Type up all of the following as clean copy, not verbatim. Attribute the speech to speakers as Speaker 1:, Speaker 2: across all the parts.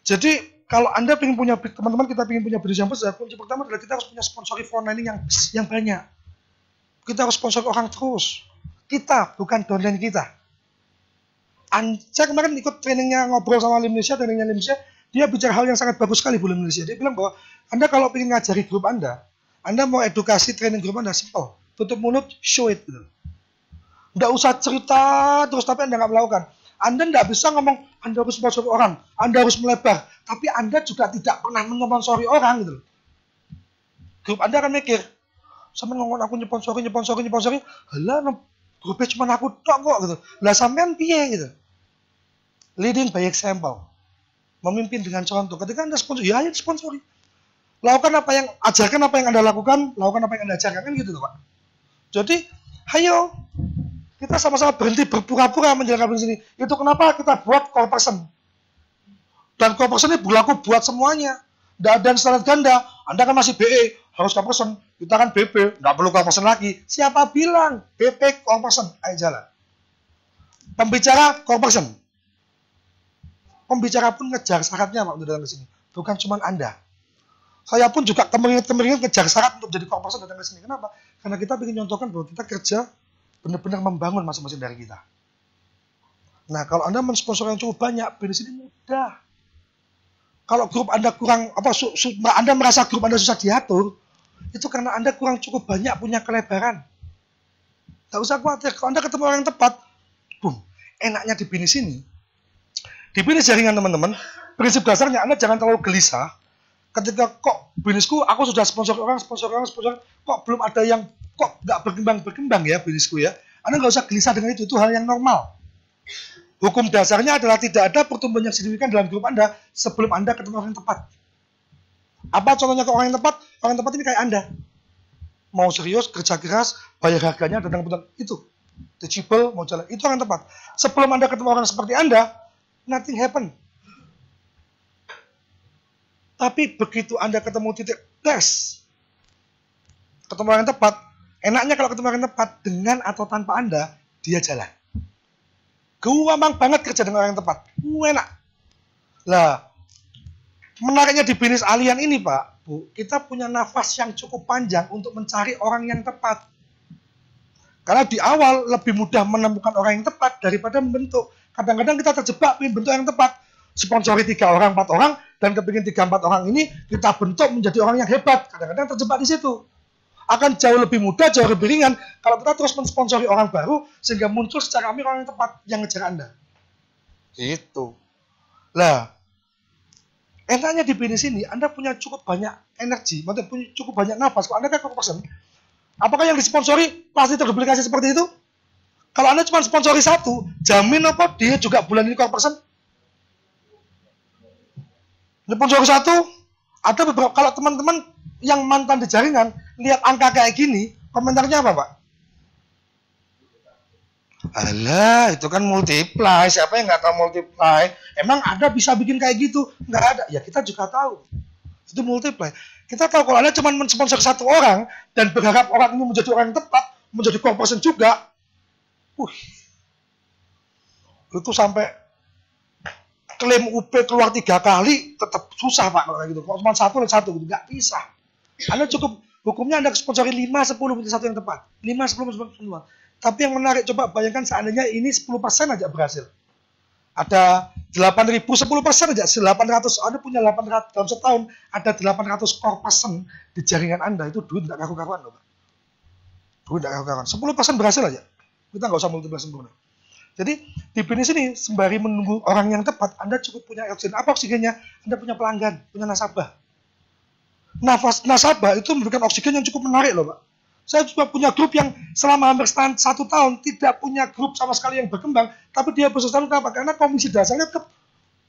Speaker 1: Jadi kalau Anda ingin punya, teman-teman kita ingin punya bisnis yang besar, kunci pertama adalah kita harus punya sponsori frontlining yang banyak. Kita harus sponsor orang terus. Kita, bukan downline kita. Saya kemarin ikut trainingnya, ngobrol sama Limnesia, trainingnya Limnesia, dia bicara hal yang sangat bagus sekali Bu Limnesia. Dia bilang bahwa Anda kalau ingin ngajari grup Anda mau edukasi training grup Anda, simple. Tutup mulut, show it. Gitu. Nggak usah cerita terus tapi Anda nggak melakukan. Anda nggak bisa ngomong, Anda harus sponsori orang, Anda harus melebar, tapi Anda juga tidak pernah mensponsori orang gitu. Grup Anda akan mikir, sama ngomong aku nyponsori, halah grupnya cuma aku tok kok gitu. Lah sampean piye gitu. Leading by example. Memimpin dengan contoh. Ketika Anda sponsor, ya ayo sponsori. Lakukan apa yang, ajarkan apa yang Anda lakukan, lakukan apa yang Anda ajarkan, kan gitu loh Pak. Jadi, ayo kita sama-sama berhenti berpura-pura menjalankan bisnis ini. Itu kenapa kita buat core person. Dan core person ini berlaku buat semuanya. Dan standar ganda, Anda kan masih BE, harus core person. Kita kan BP, nggak perlu core person lagi. Siapa bilang? BP core person, ayo jalan. Pembicara core person. Pembicara pun ngejar syaratnya Pak untuk datang ke sini. Bukan cuma Anda. Saya pun juga kemungkinan ngejar syarat untuk jadi core person datang ke sini. Kenapa? Karena kita ingin nyontohkan bahwa kita kerja benar-benar membangun masing-masing dari kita. Nah, kalau Anda mensponsor yang cukup banyak, bisnis ini mudah. Kalau grup Anda kurang, Anda merasa grup Anda susah diatur, itu karena Anda kurang cukup banyak punya kelebaran. Nggak usah khawatir, kalau Anda ketemu orang yang tepat, boom, enaknya di bisnis ini. Di bisnis jaringan teman-teman, prinsip dasarnya Anda jangan terlalu gelisah. Ketika kok bisnisku, aku sudah sponsor orang, kok belum ada yang, kok nggak berkembang ya bisnisku ya. Anda nggak usah gelisah dengan itu hal yang normal. Hukum dasarnya adalah tidak ada pertumbuhan yang signifikan dalam grup Anda sebelum Anda ketemu orang yang tepat. Apa contohnya ke orang yang tepat? Orang yang tepat ini kayak Anda. Mau serius, kerja keras, bayar harganya, datang kebetulan. Itu. Teachable, mau jalan. Itu orang yang tepat. Sebelum Anda ketemu orang seperti Anda, nothing happen. Tapi begitu Anda ketemu titik tes, ketemu orang yang tepat, enaknya kalau ketemu orang yang tepat, dengan atau tanpa Anda, dia jalan. Gampang banget kerja dengan orang yang tepat. Enak. Lah, menariknya di bisnis Allian ini Pak, Bu, kita punya nafas yang cukup panjang untuk mencari orang yang tepat. Karena di awal lebih mudah menemukan orang yang tepat daripada membentuk. Kadang-kadang kita terjebak ingin bentuk yang tepat. Sponsori 3 orang, 4 orang, dan kepingin 3-4 orang ini kita bentuk menjadi orang yang hebat. Kadang-kadang terjebak di situ. Akan jauh lebih mudah, jauh lebih ringan kalau kita terus mensponsori orang baru sehingga muncul secara alami orang yang tepat yang ngejar Anda. Itu. Lah, enaknya di bisnis ini Anda punya cukup banyak energi, maksudnya punya cukup banyak nafas. Kalau Anda kan core person, apakah yang disponsori pasti terduplikasi seperti itu? Kalau Anda cuma sponsori 1, jamin apa dia juga bulan ini core person? Sponsori 1, ada beberapa, kalau teman-teman yang mantan di jaringan lihat angka kayak gini, komentarnya apa Pak? Alah, itu kan multiply. Siapa yang nggak tahu multiply? Emang ada bisa bikin kayak gitu? Nggak ada. Ya kita juga tahu. Itu multiply. Kita tahu kalau Anda cuma mensponsor 1 orang dan berharap orang ini menjadi orang yang tepat, menjadi core person juga. Itu sampai klaim UP keluar 3 kali tetap susah Pak kalau kayak gitu. Kalau cuma 1 gitu nggak bisa. Anda cukup hukumnya Anda sponsori 5-10 menjadi 1 yang tepat. 5-10 semua. Tapi yang menarik, coba bayangkan seandainya ini 10% aja berhasil. Ada 8.000, 10% aja, 800. Anda punya 800, dalam setahun ada 800 core person di jaringan Anda. Itu duit nggak karu-karuan loh Pak. Duit nggak karu-karuan. 10% berhasil aja. Kita nggak usah multiply sempurna. Jadi di bisnis ini sembari menunggu orang yang tepat, Anda cukup punya oksigen. Apa oksigennya? Anda punya pelanggan, punya nasabah. Nafas nasabah itu memberikan oksigen yang cukup menarik loh Pak. Saya juga punya grup yang selama hampir 1 tahun tidak punya grup sama sekali yang berkembang, tapi dia bersustainable kenapa? Karena komisi dasarnya tetap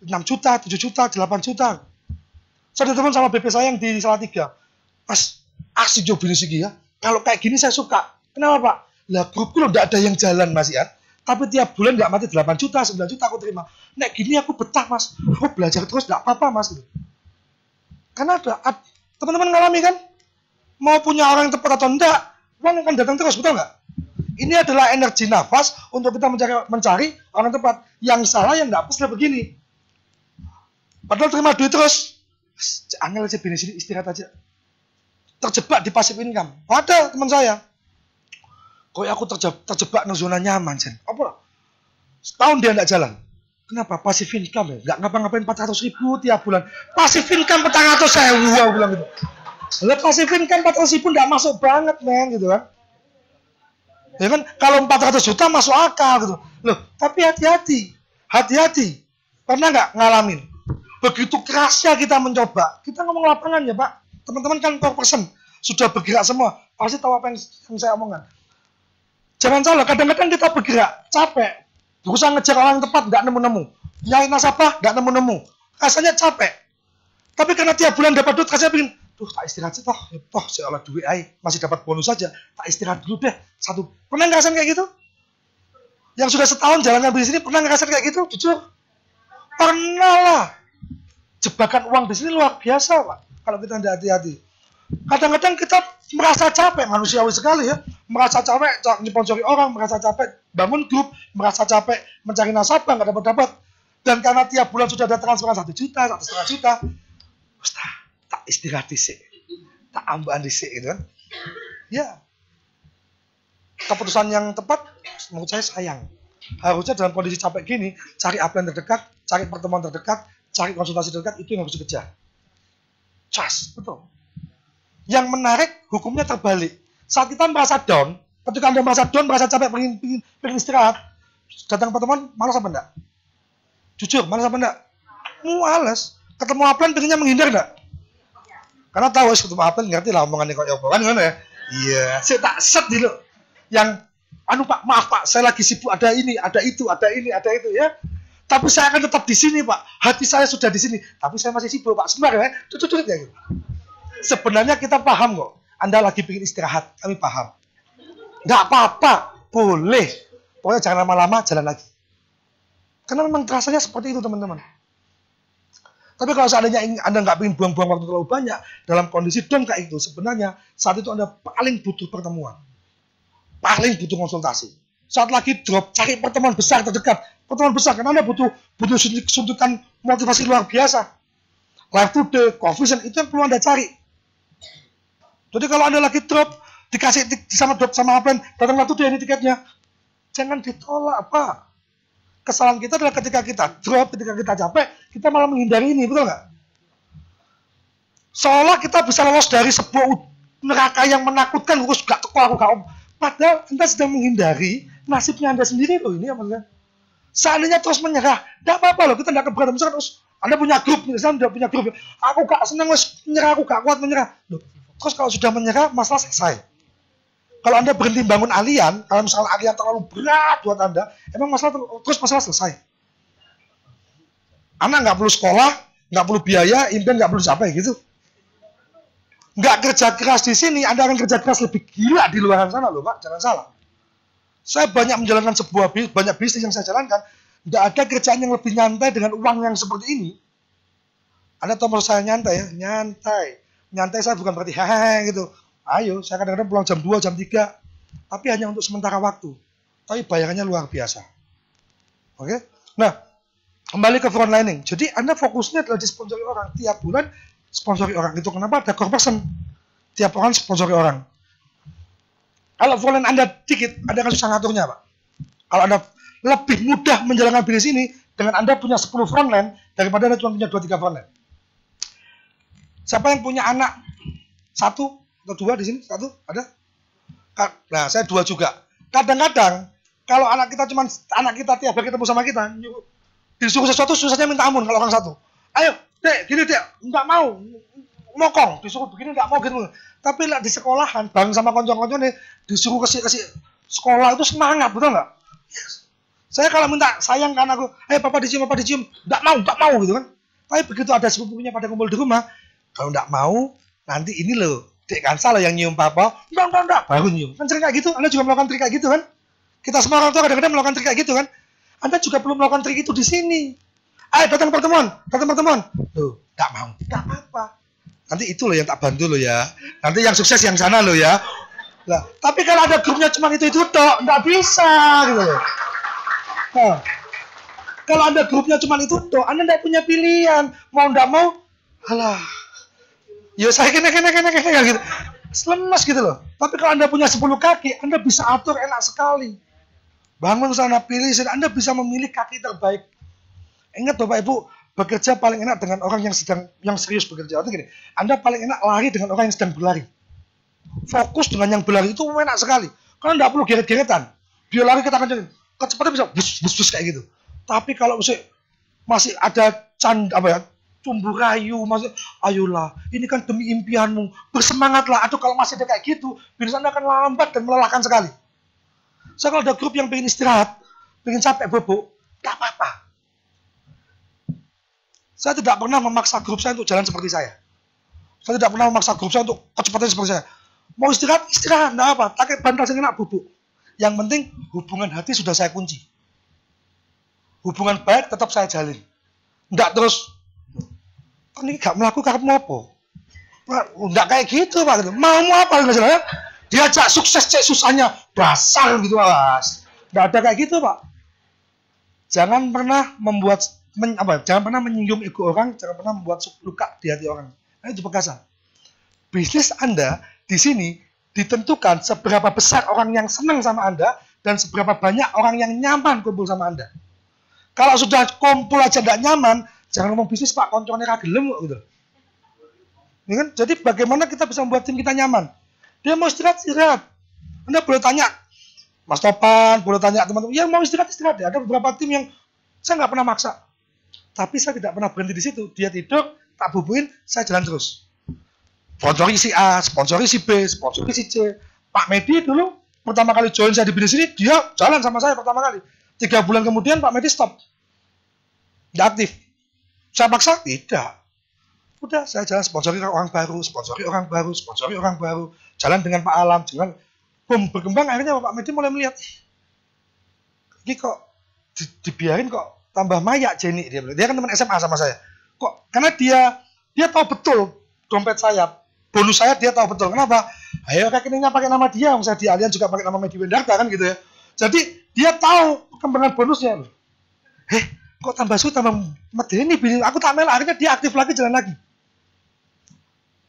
Speaker 1: 6 juta, 7 juta, 8 juta. Saya ada teman sama BP saya yang di Salatiga. Mas, asik jo bisnis ini ya. Kalau kayak gini saya suka. Kenapa Pak? Lah grupku loh tidak ada yang jalan Mas ya. Tapi tiap bulan nggak mati 8 juta, 9 juta aku terima. Nek gini aku betah Mas. Aku belajar terus nggak apa-apa Mas. Karena ada teman-teman ngalami kan? Mau punya orang yang tepat atau enggak, uang akan datang terus, betul nggak? Ini adalah energi nafas untuk kita mencari orang yang tepat. Yang salah yang nggak pas begini. Padahal terima duit terus. Angel aja bini sini istirahat aja. Terjebak di passive income. Ada teman saya. Kok aku terjebak di zona nyaman, Jen. Apa? Setahun dia enggak jalan. Kenapa? Passive income ya? Enggak ngapa-ngapain 400.000 tiap bulan. Passive income 400.000, aku bilang gitu. Lah passive income 400.000 enggak masuk banget, men, gitu kan. Ya kan, kalau 400 juta masuk akal gitu. Loh, tapi hati-hati. Hati-hati. Pernah nggak ngalamin? Begitu kerasnya kita mencoba. Kita ngomong lapangan ya, Pak. Teman-teman kan core person. Sudah bergerak semua. Pasti tahu apa yang saya omongkan. Jangan salah, kadang-kadang kita bergerak. Capek. Berusaha ngejar orang yang tepat, nggak nemu-nemu. Nyari nasabah, nggak nemu-nemu. Rasanya capek. Tapi karena tiap bulan dapat duit, rasanya pengen, tak istirahat sih, toh saya olah duit aja, masih dapat bonus saja, tak istirahat dulu deh, satu. Pernah ngerasain kayak gitu? Yang sudah setahun jalankan bisnis ini, pernah ngerasain kayak gitu? Jujur? Pernah lah. Jebakan uang di sini luar biasa, Pak, kalau kita tidak hati-hati. Kadang-kadang kita merasa capek, manusiawi sekali ya, merasa capek, nyponsori orang, merasa capek, bangun grup, merasa capek, mencari nasabah, nggak dapat-dapat. Dan karena tiap bulan sudah ada transferan 1 juta, 1,5 juta, tak istirahat disik, tak ambaan disik gitu kan. Ya, keputusan yang tepat menurut saya sayang. Harusnya dalam kondisi capek gini, cari upline terdekat, cari pertemuan terdekat, cari konsultasi terdekat, itu yang harus dikejar. Cas, betul. Yang menarik, hukumnya terbalik. Saat kita merasa down, ketika Anda merasa down, merasa capek, pengen istirahat, datang pertemuan, malas apa enggak? Jujur, malas apa enggak? Malas. Ketemu upline, pengennya menghindar enggak? Karena tahu ketemu apa ngerti lah omongannya kok ya kan ya. Iya, saya tak set dulu. Yang Pak, maaf Pak, saya lagi sibuk, ada ini, ada itu, ada ini, ada itu ya. Tapi saya akan tetap di sini Pak. Hati saya sudah di sini, tapi saya masih sibuk Pak. Sebentar ya. Cucuk ya gitu. Sebenarnya kita paham kok. Anda lagi pengen istirahat, kami paham. Enggak apa-apa, boleh. Pokoknya jangan lama-lama, jalan lagi. Karena memang rasanya seperti itu teman-teman. Tapi kalau seandainya Anda nggak ingin buang-buang waktu terlalu banyak dalam kondisi down kayak itu, sebenarnya saat itu Anda paling butuh pertemuan. Paling butuh konsultasi. Saat lagi drop, cari pertemuan besar terdekat. Pertemuan besar, karena Anda butuh suntikan motivasi luar biasa. Live today, confusion, itu yang perlu Anda cari. Jadi kalau Anda lagi drop, dikasih drop sama upline, datang live today ini tiketnya. Jangan ditolak, Pak. Kesalahan kita adalah ketika kita drop, ketika kita capek, kita malah menghindari ini, betul nggak? Seolah kita bisa lolos dari sebuah neraka yang menakutkan, aku gak teko, aku gak om. Padahal Anda sedang menghindari nasibnya Anda sendiri loh ini, apa? Seandainya terus menyerah, tidak apa-apa loh, kita tidak keberatan. Misalkan terus Anda punya grup, misalnya Anda punya grup, aku gak senang menyerah, aku gak kuat menyerah. Loh, terus kalau sudah menyerah, masalah selesai. Kalau Anda berhenti bangun alian, kalau misalnya alian terlalu berat buat Anda, emang masalah selesai. Anak nggak perlu sekolah, nggak perlu biaya, impian nggak perlu capai gitu. Nggak kerja keras di sini, Anda akan kerja keras lebih gila di luar sana loh Pak, jangan salah. Saya banyak menjalankan banyak bisnis yang saya jalankan, nggak ada kerjaan yang lebih nyantai dengan uang yang seperti ini. Anda tahu maksud saya nyantai ya? Nyantai. Nyantai saya bukan berarti hehehe gitu. Ayo, saya kadang-kadang pulang jam 2, jam 3. Tapi hanya untuk sementara waktu. Tapi bayarannya luar biasa. Oke? Nah, kembali ke frontlining. Jadi, Anda fokusnya adalah disponsori orang. Tiap bulan, sponsori orang. Itu kenapa ada core person. Tiap orang sponsori orang. Kalau frontline Anda dikit, Anda akan susah ngaturnya, Pak. Kalau Anda lebih mudah menjalankan bisnis ini, dengan Anda punya 10 frontline, daripada Anda cuma punya 2-3 frontline. Siapa yang punya anak? 1 atau 2 di sini? 1? Ada? Nah, saya 2 juga. Kadang-kadang, kalau anak kita tiap hari ketemu sama kita, disuruh sesuatu, susahnya minta ampun kalau orang 1. Ayo, Dek, gini Dek, nggak mau, mokong, disuruh begini nggak mau gitu. Tapi lah di sekolahan, bareng sama konco-konco nih, disuruh kasih sekolah itu semangat, betul nggak? Yes. Saya kalau minta sayang kan aku, ayo papa dicium, nggak mau gitu kan. Tapi begitu ada sepupunya pada kumpul di rumah, kalau nggak mau, nanti ini loh, Dek Kansa loh yang nyium papa, enggak, baru nyium. Kan sering kayak gitu, Anda juga melakukan trik kayak gitu kan? Kita semua orang tua kadang-kadang melakukan trik kayak gitu kan? Anda juga perlu melakukan trik itu di sini. Ayo datang pertemuan. Loh, nggak mau, nggak apa-apa. Nanti itu loh yang tak bantu loh ya. Nanti yang sukses yang sana loh ya. Lah, tapi kalau ada grupnya cuma itu tok, nggak bisa gitu loh. Nah, Kalau Anda grupnya cuma itu toh, Anda tidak punya pilihan. Mau tidak mau, alah. Ya saya kena gitu. Lemas gitu loh. Tapi kalau Anda punya 10 kaki, Anda bisa atur enak sekali. Bangun sana, pilih sana, Anda bisa memilih kaki terbaik. Ingat Bapak Ibu, bekerja paling enak dengan orang yang serius bekerja. Artinya gini, Anda paling enak lari dengan orang yang sedang berlari. Fokus dengan yang berlari itu enak sekali. Karena tidak perlu geret-geretan. Dia lari kita kencengin. Kecepatan bisa bus kayak gitu. Tapi kalau masih ada tumbuh rayu, masih ayolah, ini kan demi impianmu, bersemangatlah. Atau kalau masih ada kayak gitu, biasanya Anda akan lambat dan melelahkan sekali. Saya kalau ada grup yang pengen istirahat, pengen capek bobok, tak apa-apa. Saya tidak pernah memaksa grup saya untuk jalan seperti saya. Saya tidak pernah memaksa grup saya untuk kecepatan seperti saya. Mau istirahat, tidak apa. Pakai bantal yang enak bubuk. Yang penting hubungan hati sudah saya kunci. Hubungan baik tetap saya jalin. Tidak terus, ini gak melakukan apa. Tidak kayak gitu Pak. Mau apa misalnya? Diajak sukses cek susahnya dasar gitu Mas. Tidak ada kayak gitu Pak. Jangan pernah jangan pernah menyinggung ego orang, jangan pernah membuat luka di hati orang. Nah, itu Pekasan. Bisnis Anda di sini ditentukan seberapa besar orang yang senang sama Anda dan seberapa banyak orang yang nyaman kumpul sama Anda. Kalau sudah kumpul aja tidak nyaman, jangan ngomong bisnis Pak, kontrolnya kagelem gitu. Ya kan? Jadi bagaimana kita bisa membuat tim kita nyaman? Dia mau istirahat. Anda boleh tanya, Mas Topan, boleh tanya teman-teman, ya mau istirahat. Ada beberapa tim yang saya nggak pernah maksa. Tapi saya tidak pernah berhenti di situ. Dia tidur, tak bubuin, saya jalan terus. Sponsori si A, sponsori si B, sponsori si C. Pak Medi dulu, pertama kali join saya di bisnis ini, dia jalan sama saya pertama kali. 3 bulan kemudian Pak Medi stop. Tidak aktif. Saya paksa? Tidak. Udah, saya jalan sponsori orang baru, jalan dengan Pak Alam, jalan berkembang. Akhirnya Pak Medi mulai melihat, ini kok dibiarin kok tambah mayak Jenny, dia kan teman SMA sama saya. Kok? Karena dia tahu betul dompet saya, bonus saya dia tahu betul. Kenapa? Ayo rekeningnya pakai nama dia, misalnya di Allianz juga pakai nama Medi Wendarta kan gitu ya. Jadi dia tahu perkembangan bonusnya. Kok tambah medeni, aku tak mel, akhirnya dia aktif lagi, jalan lagi.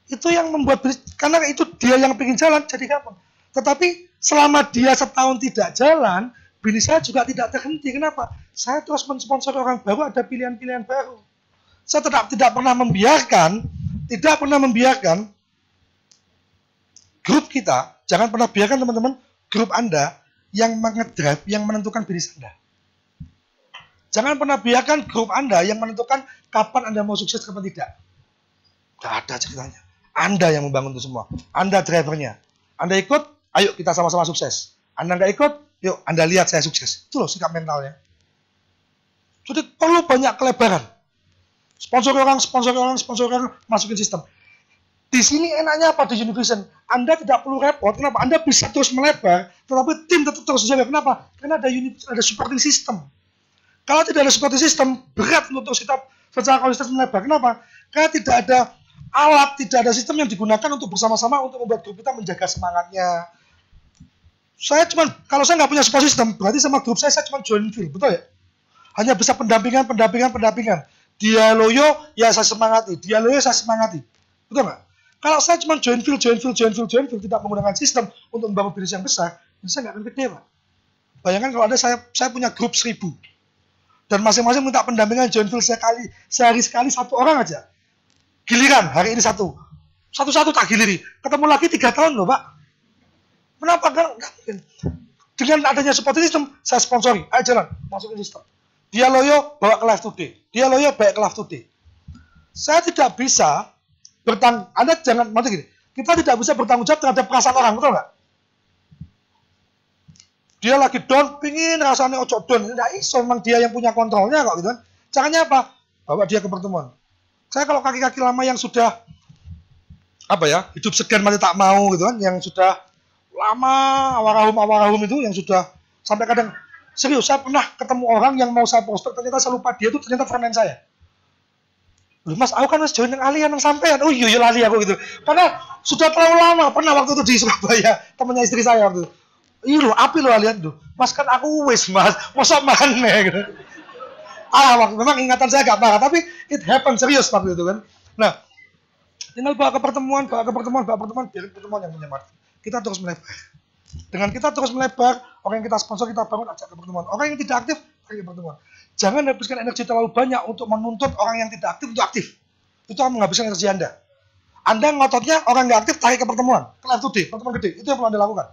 Speaker 1: Itu yang membuat, karena itu dia yang pengen jalan, jadi gampang. Tetapi selama dia setahun tidak jalan, bisnis saya juga tidak terhenti. Kenapa? Saya terus mensponsor orang baru, ada pilihan-pilihan baru. Saya tidak pernah membiarkan grup kita, jangan pernah biarkan teman-teman, grup Anda yang mengedrive, yang menentukan bisnis Anda. Jangan pernah biarkan grup Anda yang menentukan kapan Anda mau sukses, kapan tidak. Tidak ada ceritanya. Anda yang membangun itu semua. Anda drivernya. Anda ikut, ayo kita sama-sama sukses. Anda nggak ikut, yuk Anda lihat saya sukses. Itu loh sikap mentalnya. Jadi perlu banyak kelebaran. Sponsor orang, masukin sistem. Di sini enaknya apa di Univision? Anda tidak perlu repot. Kenapa? Anda bisa terus melebar, tetapi tim tetap terus jaga. Kenapa? Karena ada supporting system. Kalau tidak ada supporting system, berat untuk kita secara konsisten melebar. Kenapa? Karena tidak ada alat, tidak ada sistem yang digunakan untuk bersama-sama untuk membuat grup kita menjaga semangatnya. Kalau saya nggak punya support system, berarti sama grup saya cuma join feel, betul ya? Hanya bisa pendampingan. Dia loyo, ya saya semangati. Dia loyo, saya semangati. Betul nggak? Kalau saya cuma join feel, tidak menggunakan sistem untuk membangun bisnis yang besar, saya nggak akan gede, Pak. Bayangkan kalau ada saya punya grup 1000. Dan masing-masing minta pendampingan join feel sehari sekali 1 orang aja. Giliran, hari ini 1. Satu-satu tak giliri. Ketemu lagi 3 tahun loh, Pak. Kenapa? Nggak mungkin. Dengan adanya support system, saya sponsori. Ayo jalan, masukin sistem. Dia loyo, bawa ke live today. Dia loyo, bawa ke live today. Saya tidak bisa Anda jangan, maksudnya gini, kita tidak bisa bertanggung jawab terhadap perasaan orang, betul nggak? Dia lagi down, pingin rasanya ojo down. Nggak iso, memang dia yang punya kontrolnya kok gitu kan. Caranya apa? Bawa dia ke pertemuan. Saya kalau kaki-kaki lama yang sudah hidup segan mati tak mau gitu kan, yang sudah lama awarahum itu, yang sudah sampai kadang serius, saya pernah ketemu orang yang mau saya prospek, ternyata saya lupa dia itu ternyata friend saya. Loh Mas, aku kan join yang Allianz yang sampean. Oh iya lali aku gitu. Karena sudah terlalu lama, pernah waktu itu di Surabaya, temannya istri saya waktu itu. Iya loh, api loh Allianz tuh. Mas kan aku wis Mas, masa mana gitu. waktu memang ingatan saya agak parah, tapi it happen serius waktu itu kan. Nah, tinggal bawa ke pertemuan, biar pertemuan yang menyematkan. Kita terus melebar. Dengan kita terus melebar, orang yang kita sponsor, kita bangun, ajak ke pertemuan. Orang yang tidak aktif, ajak ke pertemuan. Jangan habiskan energi terlalu banyak untuk menuntut orang yang tidak aktif untuk aktif. Itu akan menghabiskan energi Anda. Anda ngototnya orang nggak aktif, tarik ke pertemuan, ke Live Today, pertemuan gede. Itu yang perlu Anda lakukan.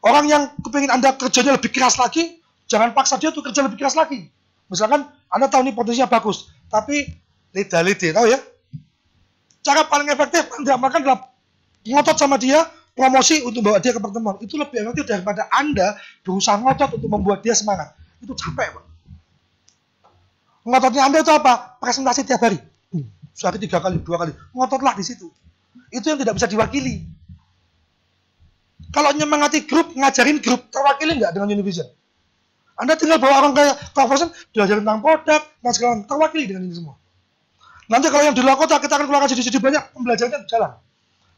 Speaker 1: Orang yang kepingin Anda kerjanya lebih keras lagi, jangan paksa dia untuk kerja lebih keras lagi. Misalkan Anda tahu ini potensinya bagus, tapi lida-lidi, tahu ya? Cara paling efektif Anda makan adalah ngotot sama dia, promosi untuk bawa dia ke pertemuan. Itu lebih efektif daripada Anda berusaha ngotot untuk membuat dia semangat. Itu capek, Pak. Ngototnya Anda itu apa? Presentasi tiap hari. Sehari 3 kali, 2 kali. Ngototlah di situ. Itu yang tidak bisa diwakili. Kalau nyemangati grup, ngajarin grup, terwakili nggak dengan Univision? Anda tinggal bawa orang kayak Conversion, diajarin tentang produk, dan segala terwakili dengan ini semua. Nanti kalau yang di luar kota, kita akan keluarkan jadi banyak, pembelajarannya jalan.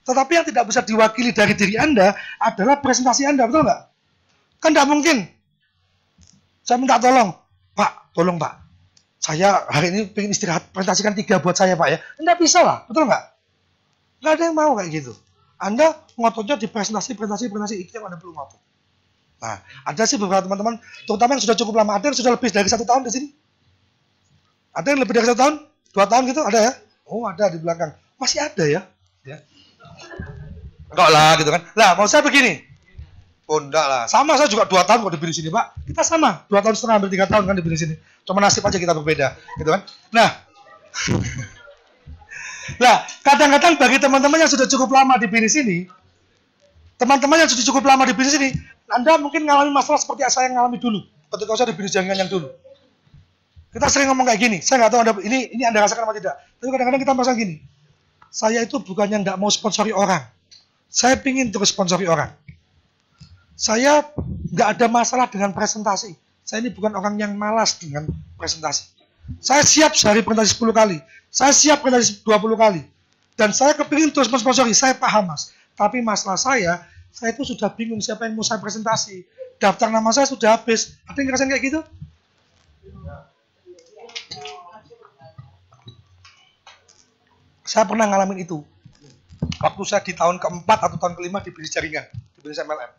Speaker 1: Tetapi yang tidak bisa diwakili dari diri Anda adalah presentasi Anda, betul nggak? Kan nggak mungkin. Saya minta tolong, Pak, tolong Pak. Saya hari ini pengen istirahat, presentasikan 3 buat saya Pak ya. Nggak bisa lah, betul nggak? Nggak ada yang mau kayak gitu. Anda ngototnya di presentasi itu yang Anda perlu ngotot. Nah, ada sih beberapa teman-teman, terutama yang sudah cukup lama, ada yang sudah lebih dari 1 tahun di sini. Ada yang lebih dari 1 tahun, 2 tahun gitu, ada ya? Oh, ada di belakang. Masih ada ya? Ya. Enggak lah gitu kan. Lah, mau saya begini. Oh, enggak lah. Sama saya juga 2 tahun kok di sini, Pak. Kita sama, 2 tahun setengah, hampir 3 tahun kan di sini. Cuma nasib aja kita berbeda, gitu kan. Nah, kadang-kadang bagi teman-teman yang sudah cukup lama di bisnis ini, Anda mungkin mengalami masalah seperti saya yang mengalami dulu, ketika saya di bisnis jaringan yang dulu. Kita sering ngomong kayak gini, saya nggak tahu ini Anda rasakan apa tidak, tapi kadang-kadang kita merasa gini, saya itu bukannya nggak mau sponsori orang, saya pingin terus sponsori orang. Saya nggak ada masalah dengan presentasi, saya ini bukan orang yang malas dengan presentasi. Saya siap sehari presentasi 10 kali. Saya siap presentasi 20 kali. Dan saya kepingin terus mensponsori. Saya paham, Mas. Tapi masalah saya itu sudah bingung siapa yang mau saya presentasi. Daftar nama saya sudah habis. Ada yang ngerasain kayak gitu? Saya pernah ngalamin itu. Waktu saya di tahun keempat atau tahun kelima di bisnis jaringan. Di bisnis MLM.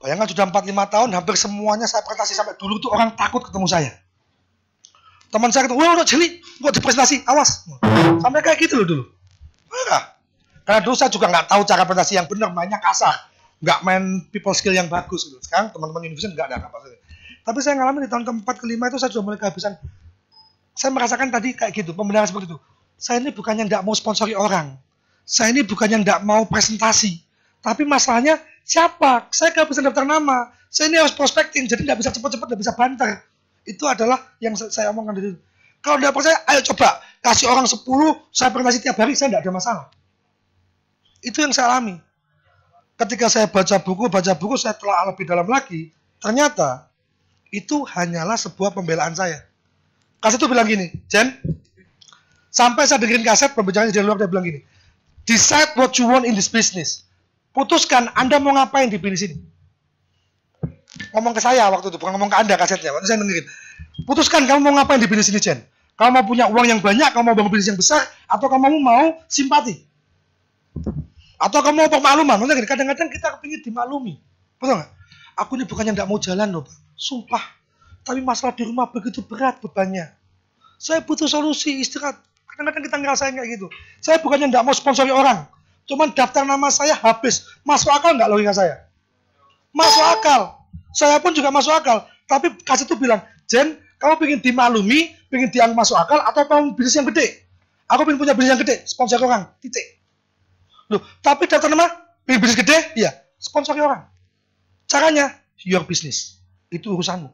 Speaker 1: Bayangkan sudah 4-5 tahun, hampir semuanya saya presentasi. Sampai dulu tuh orang takut ketemu saya. Teman saya kata, wah udah jeli, buat presentasi, awas. Sampai kayak gitu loh dulu. Marah. Karena dulu saya juga nggak tahu cara presentasi yang benar, mainnya kasar. Nggak main people skill yang bagus. Gitu. Sekarang teman-teman Univision nggak ada apa-apa. Tapi saya ngalamin di tahun keempat, kelima itu saya sudah mulai kehabisan. Saya merasakan tadi kayak gitu, pembenaran seperti itu. Saya ini bukannya nggak mau sponsori orang. Saya ini bukannya nggak mau presentasi. Tapi masalahnya siapa? Saya kehabisan daftar nama. Saya ini harus prospecting, jadi nggak bisa cepat-cepat, nggak bisa banter. Itu adalah yang saya omongkan di situ. Kalau tidak percaya, ayo coba. Kasih orang 10, saya presentasi tiap hari, saya tidak ada masalah. Itu yang saya alami. Ketika saya baca buku, saya telah lebih dalam lagi, ternyata itu hanyalah sebuah pembelaan saya. Kaset itu bilang gini, Jen, sampai saya dengerin kaset, pembicaraan di luar, dia bilang gini, decide what you want in this business. Putuskan Anda mau ngapain di bisnis ini. Ngomong ke saya waktu itu, bukan ngomong ke Anda kasetnya, waktu saya dengerin. Putuskan kamu mau ngapain di bisnis ini, Jen. Kamu mau punya uang yang banyak, kamu mau bangun bisnis yang besar, atau kamu mau simpati. Atau kamu mau pemakluman. Maksudnya kadang-kadang kita kepingin dimaklumi. Betul nggak? Aku ini bukannya nggak mau jalan loh, Pak. Sumpah. Tapi masalah di rumah begitu berat bebannya. Saya butuh solusi istirahat. Kadang-kadang kita ngerasain kayak gitu. Saya bukannya nggak mau sponsori orang. Cuman daftar nama saya habis. Masuk akal nggak logika saya? Masuk akal. Saya pun juga masuk akal. Tapi kasih itu bilang, Jen, kamu pengen dimaklumi, pengen dianggap masuk akal, atau kamu bisnis yang gede? Aku pengen punya bisnis yang gede, sponsor orang, titik. Loh, tapi daftar nama, pengen bisnis gede? Iya, sponsori orang. Caranya, your business. Itu urusanmu.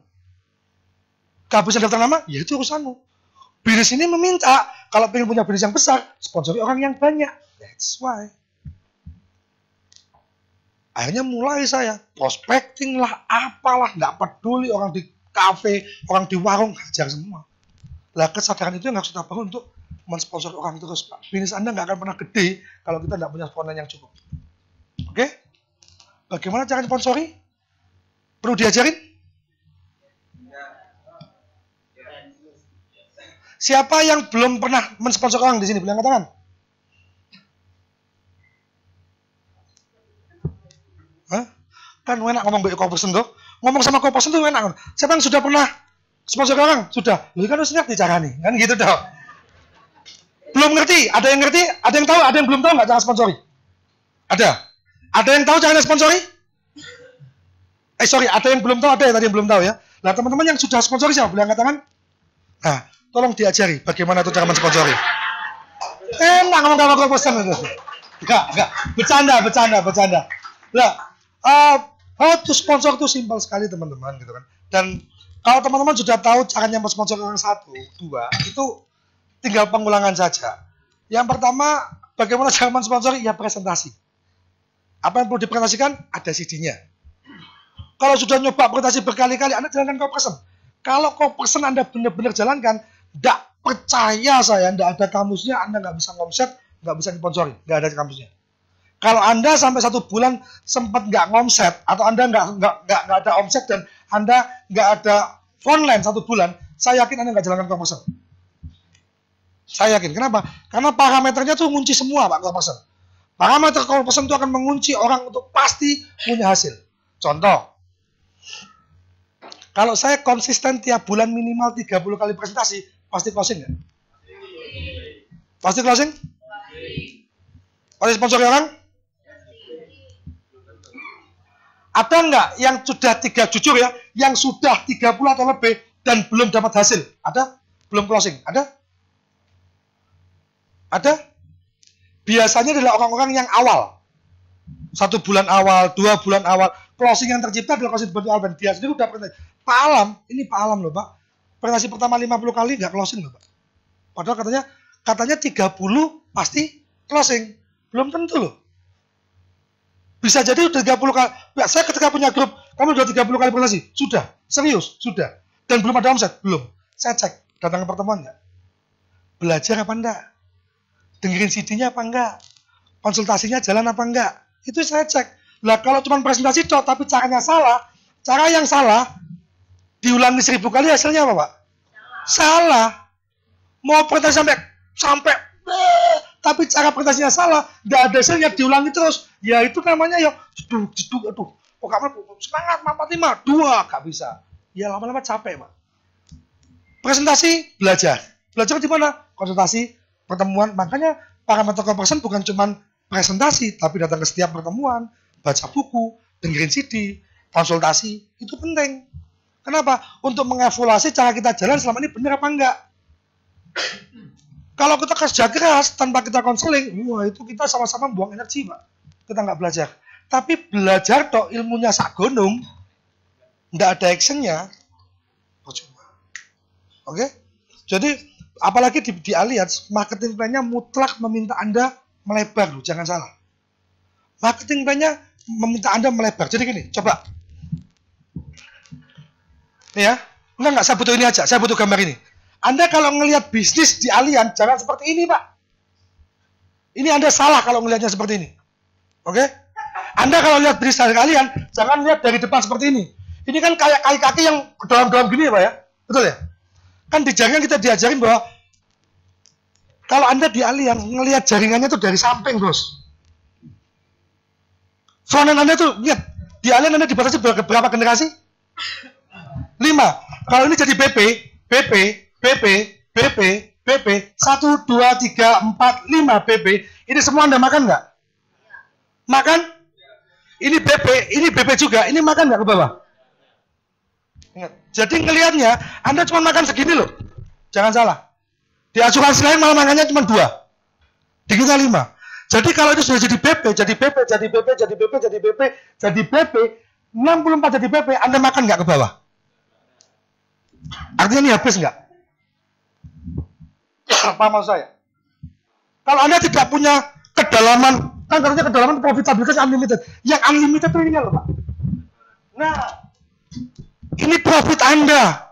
Speaker 1: Gak bisa daftar nama, ya itu urusanmu. Bisnis ini meminta, kalau pengen punya bisnis yang besar, sponsori orang yang banyak. That's why. Akhirnya mulai saya prospecting lah, apalah, nggak peduli orang di kafe, orang di warung, hajar semua. Lah kesadaran itu yang harus kita bangun untuk mensponsor orang terus, Pak. Bisnis Anda nggak akan pernah gede kalau kita nggak punya sponsor yang cukup. Oke? Bagaimana cara sponsori? Perlu diajarin? Siapa yang belum pernah mensponsor orang di sini? Boleh angkat tangan? Hah? Kan enak ngomong baik person tuh. Ngomong sama person tuh enak. Siapa yang sudah pernah sponsor orang? Sudah. Lu kan harus ngerti cara nih. Kan gitu dong. Belum ngerti? Ada yang ngerti? Ada yang tahu? Ada yang belum tahu nggak cara sponsori? Ada. Ada yang tahu caranya sponsori? Sorry, ada yang belum tahu, ada yang tadi yang belum tahu ya. Nah, teman-teman yang sudah sponsori siapa? Boleh angkat tangan? Nah, tolong diajari bagaimana itu cara mensponsori. Enak ngomong sama person itu. Enggak. Bercanda. Nah, how to sponsor itu simpel sekali teman-teman gitu kan. Dan kalau teman-teman sudah tahu caranya mensponsor orang 1, 2, itu tinggal pengulangan saja. Yang pertama, bagaimana cara mensponsori? Ya presentasi. Apa yang perlu dipresentasikan? Ada CD-nya. Kalau sudah nyoba presentasi berkali-kali, Anda jalankan co-person. Kalau co-person Anda benar-benar jalankan, tidak percaya saya, tidak ada kamusnya, Anda nggak bisa ngomset, nggak bisa disponsori, nggak ada kamusnya. Kalau Anda sampai 1 bulan sempat nggak ngomset, atau Anda nggak ada omset dan Anda nggak ada online 1 bulan, saya yakin Anda nggak jalankan co-person. Saya yakin. Kenapa? Karena parameternya tuh ngunci semua, Pak, co-person. Parameter co-person itu akan mengunci orang untuk pasti punya hasil. Contoh, kalau saya konsisten tiap bulan minimal 30 kali presentasi, pasti closing nggak? Pasti closing? Pasti sponsor orang? Ada nggak yang sudah jujur ya, yang sudah 30 atau lebih dan belum dapat hasil? Ada? Belum closing? Ada? Ada? Biasanya adalah orang-orang yang awal. 1 bulan awal, 2 bulan awal. Closing yang tercipta adalah closing berarti awal. Biasanya udah pernah. Pak Alam loh Pak. Presentasi pertama 50 kali nggak closing loh Pak. Padahal katanya 30 pasti closing. Belum tentu loh. Bisa jadi udah 30 kali. Ya, saya ketika punya grup, kamu udah 30 kali presentasi? Sudah. Serius? Sudah. Dan belum ada omset? Belum. Saya cek. Datang ke pertemuan nggak? Belajar apa enggak? Dengerin CD-nya apa enggak? Konsultasinya jalan apa enggak? Itu saya cek. Lah kalau cuma presentasi toh, tapi caranya salah, cara yang salah, diulangi 1000 kali hasilnya apa Pak? Salah. Mau presentasi sampai tapi cara presentasinya salah, nggak ada hasilnya, diulangi terus. Ya itu namanya ya jeduk, aduh. Kok kamu semangat 45, 2, nggak bisa. Ya lama-lama capek Pak. Presentasi, belajar. Belajar di mana? Konsultasi, pertemuan. Makanya parameter co-person bukan cuma presentasi, tapi datang ke setiap pertemuan, baca buku, dengerin CD, konsultasi, itu penting. Kenapa? Untuk mengevaluasi cara kita jalan selama ini benar apa enggak. Kalau kita kerja keras tanpa kita konseling, wah itu kita sama-sama buang energi Pak. Kita nggak belajar. Tapi belajar toh ilmunya sak gunung, nggak ada actionnya, percuma. Oke? Jadi apalagi di Allianz, marketing plan-nya mutlak meminta Anda melebar loh, jangan salah. Marketing plan-nya meminta Anda melebar. Jadi gini, coba. Nih ya, enggak, saya butuh ini aja, saya butuh gambar ini. Anda kalau ngelihat bisnis di Allianz, jangan seperti ini Pak. Ini Anda salah kalau ngelihatnya seperti ini. Oke? Anda kalau lihat bisnis dari Allianz, jangan lihat dari depan seperti ini. Ini kan kayak kaki-kaki yang dalam-dalam gini ya Pak ya? Betul ya? Kan di jaringan kita diajarin bahwa kalau Anda di Allianz, ngelihat jaringannya tuh dari samping bos. Frontend Anda tuh, lihat, di Allianz Anda dibatasi berapa generasi? 5. Kalau ini jadi BP, 1, 2, 3, 4, 5 BP. Ini semua Anda makan nggak? Makan? Ini BP juga. Ini makan nggak ke bawah? Ingat. Jadi ngelihatnya, Anda cuma makan segini loh. Jangan salah. Di asuransi lain malah makannya cuma 2. Di kita 5. Jadi kalau itu sudah jadi BP, jadi 64 jadi BP, Anda makan nggak ke bawah? Artinya ini habis nggak? Apa maksud saya? Kalau Anda tidak punya kedalaman, kan katanya kedalaman profitabilitas unlimited. Yang unlimited itu ini loh Pak. Nah, ini profit Anda.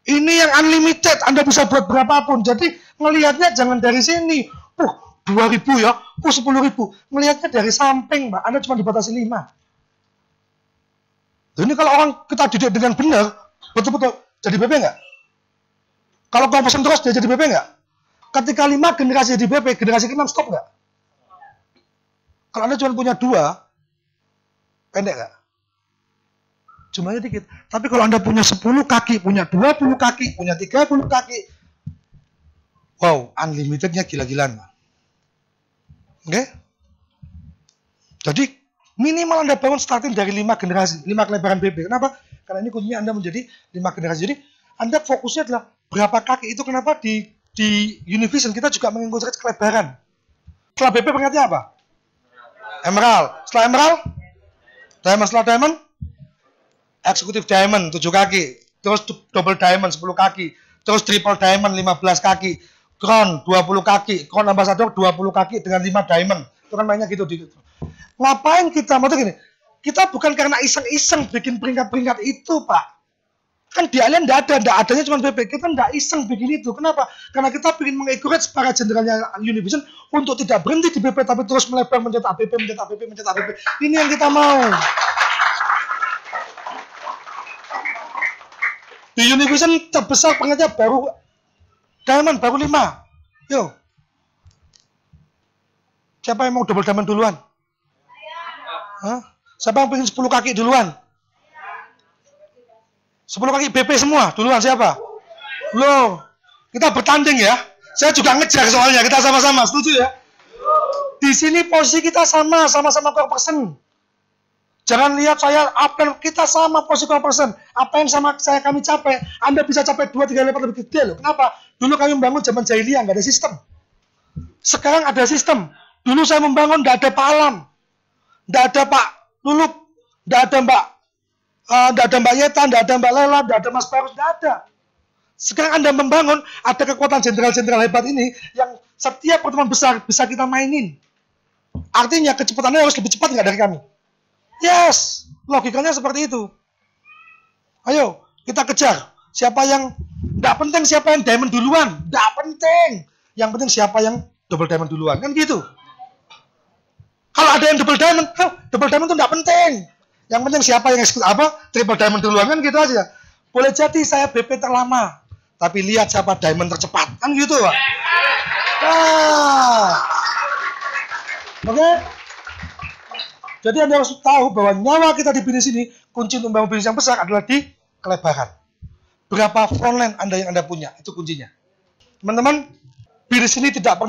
Speaker 1: Ini yang unlimited, Anda bisa buat berapapun. Jadi ngelihatnya jangan dari sini. 2.000 ya, 10.000. Ngelihatnya dari samping, Pak. Anda cuma dibatasi 5. Ini kalau orang kita didik dengan benar, betul-betul jadi BP nggak? Kalau kau pesen terus, dia jadi BP nggak? Ketika 5 generasi jadi BP, generasi ke-6 stop nggak? Kalau Anda cuma punya 2, pendek nggak? Jumlahnya dikit. Tapi kalau Anda punya 10 kaki, punya 20 kaki, punya 30 kaki, wow, unlimitednya gila-gilaan. Oke? Jadi, minimal Anda bangun starting dari 5 generasi, 5 kelebaran BP. Kenapa? Karena ini kuncinya Anda menjadi 5 generasi. Jadi, Anda fokusnya adalah berapa kaki. Itu kenapa di Univision kita juga mengikuti kelebaran. Setelah BP peringkatnya apa? Emerald. Setelah Emerald? Diamond. Setelah Diamond? Executive Diamond 7 kaki. Terus Double Diamond 10 kaki. Terus Triple Diamond 15 kaki. Crown 20 kaki. Crown Ambassador 20 kaki dengan 5 Diamond. Itu kan mainnya gitu. Ngapain kita? Maksudnya gini, kita bukan karena iseng-iseng bikin peringkat-peringkat itu, Pak. Kan di Alien nggak adanya cuma BP. Kita nggak iseng bikin itu. Kenapa? Karena kita ingin mengencourage para jenderalnya Univision untuk tidak berhenti di BP, tapi terus melebar mencetak BP. Ini yang kita mau. Di Univision terbesar peringkatnya baru Diamond, baru 5. Yo. Siapa yang mau double Diamond duluan? Hah? Siapa yang pengen 10 kaki duluan? 10 kaki BP semua, duluan siapa? Loh, kita bertanding ya. Saya juga ngejar soalnya, kita sama-sama, setuju ya? Di sini posisi kita sama-sama core person. Jangan lihat saya up dan kita sama posisi core person. Apa yang kami capai, Anda bisa capai 2-3 level lebih gede loh. Kenapa? Dulu kami membangun zaman jahiliyah, nggak ada sistem. Sekarang ada sistem. Dulu saya membangun, nggak ada Pak Alam. Nggak ada Pak Lulup. Nggak ada Mbak Yeta, nggak ada Mbak Lela, nggak ada Mas Barus, nggak ada. Sekarang Anda membangun, ada kekuatan jenderal-jenderal hebat ini yang setiap pertemuan besar bisa kita mainin. Artinya kecepatannya harus lebih cepat nggak dari kami? Yes, logikanya seperti itu. Ayo, kita kejar. Siapa yang, nggak penting siapa yang diamond duluan, nggak penting. Yang penting siapa yang double diamond duluan, kan gitu. Kalau ada yang double diamond itu nggak penting. Yang penting siapa yang triple diamond duluan, kan gitu aja. Boleh jadi saya BP terlama, tapi lihat siapa diamond tercepat, kan gitu, Pak. Oke? Jadi Anda harus tahu bahwa nyawa kita di bisnis ini, kunci untuk membangun bisnis yang besar adalah di kelebaran. Berapa frontline Anda yang Anda punya, itu kuncinya. Teman-teman, bisnis ini tidak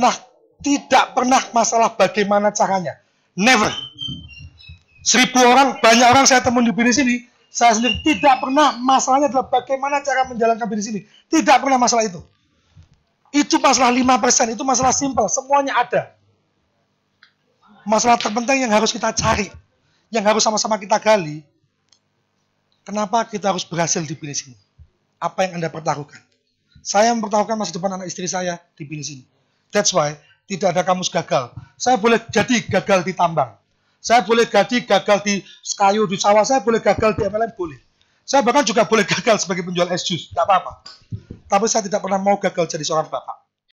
Speaker 1: pernah masalah bagaimana caranya. Never. 1000 orang, banyak orang saya temuin di bisnis ini, saya sendiri tidak pernah masalahnya adalah bagaimana cara menjalankan bisnis ini. Tidak pernah masalah itu. Itu masalah 5%, itu masalah simpel, semuanya ada. Masalah terpenting yang harus kita cari, yang harus sama-sama kita gali. Kenapa kita harus berhasil di bisnis ini? Apa yang Anda pertaruhkan? Saya mempertaruhkan masa depan anak istri saya di bisnis ini. That's why tidak ada kamus gagal. Saya boleh jadi gagal di tambang. Saya boleh jadi gagal di kayu, di sawah. Saya boleh gagal di MLM, boleh. Saya bahkan juga boleh gagal sebagai penjual es jus, tidak apa-apa. Tapi saya tidak pernah mau gagal jadi seorang bapak.